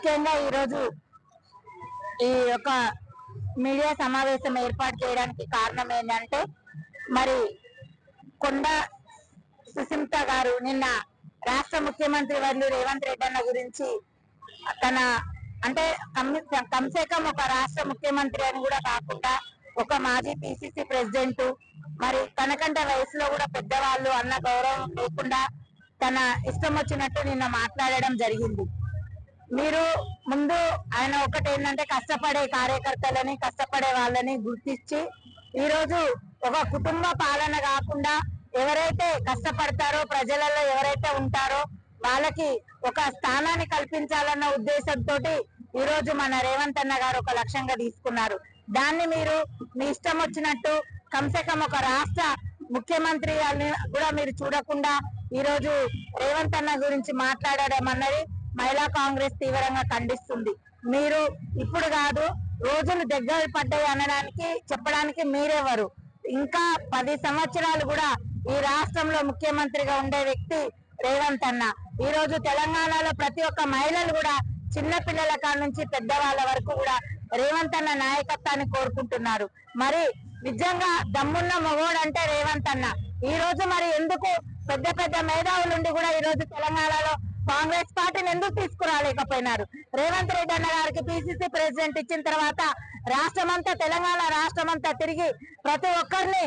ముఖ్యంగా ఈరోజు ఈ యొక్క మీడియా సమావేశం ఏర్పాటు చేయడానికి కారణం ఏంటంటే మరి కొండ సుస్మిత గారు నిన్న రాష్ట్ర ముఖ్యమంత్రి వర్యులు రేవంత్ రెడ్డి అన్న గురించి తన అంటే కమ్సేకం ఒక రాష్ట్ర ముఖ్యమంత్రి అని కూడా కాకుండా ఒక మాజీ పిసిసి ప్రెసిడెంట్ మరి తనకంటే వయసులో కూడా పెద్దవాళ్ళు అన్న గౌరవం లేకుండా తన ఇష్టం వచ్చినట్టు నిన్న మాట్లాడడం జరిగింది. మీరు ముందు ఆయన ఒకటి ఏంటంటే కష్టపడే కార్యకర్తలని కష్టపడే వాళ్ళని గుర్తించి ఈరోజు ఒక కుటుంబ పాలన కాకుండా ఎవరైతే కష్టపడతారో ప్రజలలో ఎవరైతే ఉంటారో వాళ్ళకి ఒక స్థానాన్ని కల్పించాలన్న ఉద్దేశంతో ఈ రోజు మన రేవంత్ అన్న గారు ఒక లక్ష్యంగా తీసుకున్నారు. దాన్ని మీరు మీ ఇష్టం వచ్చినట్టు కమ్సేకం ఒక రాష్ట్ర ముఖ్యమంత్రి అని కూడా మీరు చూడకుండా ఈ రోజు రేవంత్ అన్న గురించి మాట్లాడడం అన్నది మహిళా కాంగ్రెస్ తీవ్రంగా ఖండిస్తుంది. మీరు ఇప్పుడు కాదు, రోజులు దగ్గర పడ్డాయి అనడానికి చెప్పడానికి మీరెవరు? ఇంకా 10 సంవత్సరాలు కూడా ఈ రాష్ట్రంలో ముఖ్యమంత్రిగా ఉండే వ్యక్తి రేవంత్ అన్న. ఈ రోజు తెలంగాణలో ప్రతి ఒక్క మహిళలు కూడా చిన్న పిల్లల కాడ నుంచి పెద్దవాళ్ళ వరకు కూడా రేవంత్ అన్న నాయకత్వాన్ని కోరుకుంటున్నారు. మరి నిజంగా దమ్మున్న మగోడు అంటే రేవంత్ అన్న. ఈ రోజు మరి ఎందుకు పెద్ద పెద్ద మేధావులుండి కూడా ఈ రోజు తెలంగాణలో కాంగ్రెస్ పార్టీని ఎందుకు తీసుకురాలేకపోయినారు? రేవంత్ రెడ్డి అన్న గారికి పిసిసి ప్రెసిడెంట్ ఇచ్చిన తర్వాత రాష్ట్రమంతా తెలంగాణ రాష్ట్రమంతా తిరిగి ప్రతి ఒక్కరిని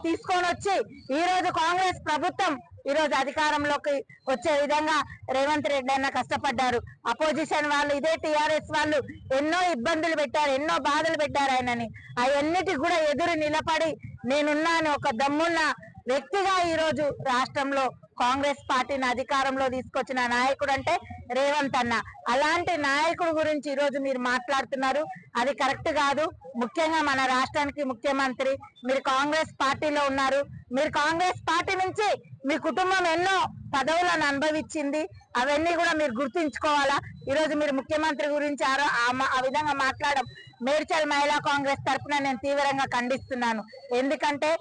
తీసుకొని వచ్చి ఈ రోజు కాంగ్రెస్ ప్రభుత్వం ఈ రోజు అధికారంలోకి వచ్చే విధంగా రేవంత్ రెడ్డి అన్న కష్టపడ్డారు. అపోజిషన్ వాళ్ళు ఇదే టిఆర్ఎస్ వాళ్ళు ఎన్నో ఇబ్బందులు పెట్టారు, ఎన్నో బాధలు పెట్టారు ఆయనని. అవన్నిటికి కూడా ఎదురు నిలబడి నేనున్నాను ఒక దమ్మున్న వ్యక్తిగా ఈ రోజు రాష్ట్రంలో కాంగ్రెస్ పార్టీని అధికారంలో తీసుకొచ్చిన నాయకుడు అంటే రేవంత్ అన్న. అలాంటి నాయకుడు గురించి ఈ రోజు మీరు మాట్లాడుతున్నారు, అది కరెక్ట్ కాదు. ముఖ్యంగా మన రాష్ట్రానికి ముఖ్యమంత్రి మీరు కాంగ్రెస్ పార్టీలో ఉన్నారు. మీరు కాంగ్రెస్ పార్టీ నుంచి మీ కుటుంబం ఎన్నో పదవులను అనుభవించింది, అవన్నీ కూడా మీరు గుర్తుంచుకోవాలా. ఈ రోజు మీరు ముఖ్యమంత్రి గురించి ఆ విధంగా మాట్లాడడం మేడ్చల్ మహిళా కాంగ్రెస్ తరఫున నేను తీవ్రంగా ఖండిస్తున్నాను. ఎందుకంటే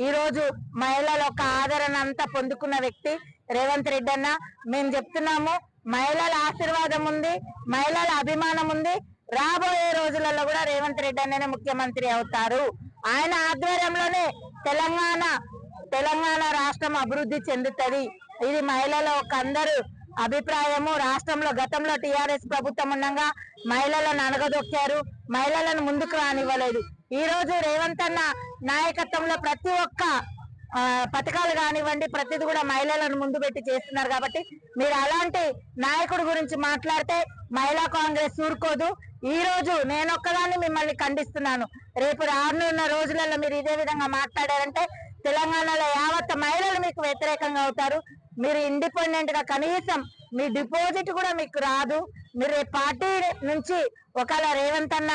ఈ రోజు మహిళల యొక్క ఆదరణ అంతా పొందుకున్న వ్యక్తి రేవంత్ రెడ్డి అన్న. మేము చెప్తున్నాము, మహిళల ఆశీర్వాదం ఉంది, మహిళల అభిమానం ఉంది. రాబోయే రోజులలో కూడా రేవంత్ రెడ్డి అన్ననే ముఖ్యమంత్రి అవుతారు. ఆయన ఆధ్వర్యంలోనే తెలంగాణ రాష్ట్రం అభివృద్ధి చెందుతుంది. ఇది మహిళల ఒక అందరూ అభిప్రాయము. రాష్ట్రంలో గతంలో టిఆర్ఎస్ ప్రభుత్వం ఉండగా మహిళలను అనగదొక్కారు, మహిళలను ముందుకు రానివ్వలేదు. ఈ రోజు రేవంత్ అన్న నాయకత్వంలో ప్రతి ఒక్క పథకాలు కానివ్వండి ప్రతిది కూడా మహిళలను ముందు పెట్టి చేస్తున్నారు. కాబట్టి మీరు అలాంటి నాయకుడి గురించి మాట్లాడితే మహిళా కాంగ్రెస్ ఊరుకోదు. ఈ రోజు నేనొక్కదాన్ని మిమ్మల్ని ఖండిస్తున్నాను. రేపు రానున్న రోజులలో మీరు ఇదే విధంగా మాట్లాడారంటే తెలంగాణలో యావత్ మహిళలు మీకు వ్యతిరేకంగా అవుతారు. మీరు ఇండిపెండెంట్ గా కనీసం మీ డిపాజిట్ కూడా మీకు రాదు. మీరు రేపు పార్టీ నుంచి ఒకవేళ రేవంత్ అన్న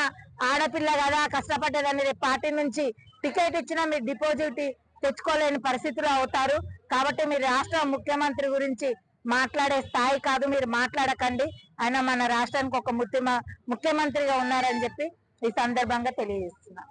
ఆడపిల్ల కదా కష్టపడ్డదని రేపు పార్టీ నుంచి టికెట్ ఇచ్చినా మీరు డిపాజిట్ తెచ్చుకోలేని పరిస్థితులు అవుతారు. కాబట్టి మీరు రాష్ట్ర ముఖ్యమంత్రి గురించి మాట్లాడే స్థాయి కాదు, మీరు మాట్లాడకండి. ఆయన మన రాష్ట్రానికి ఒక ముఖ్యమంత్రిగా ఉన్నారని చెప్పి ఈ సందర్భంగా తెలియజేస్తున్నా.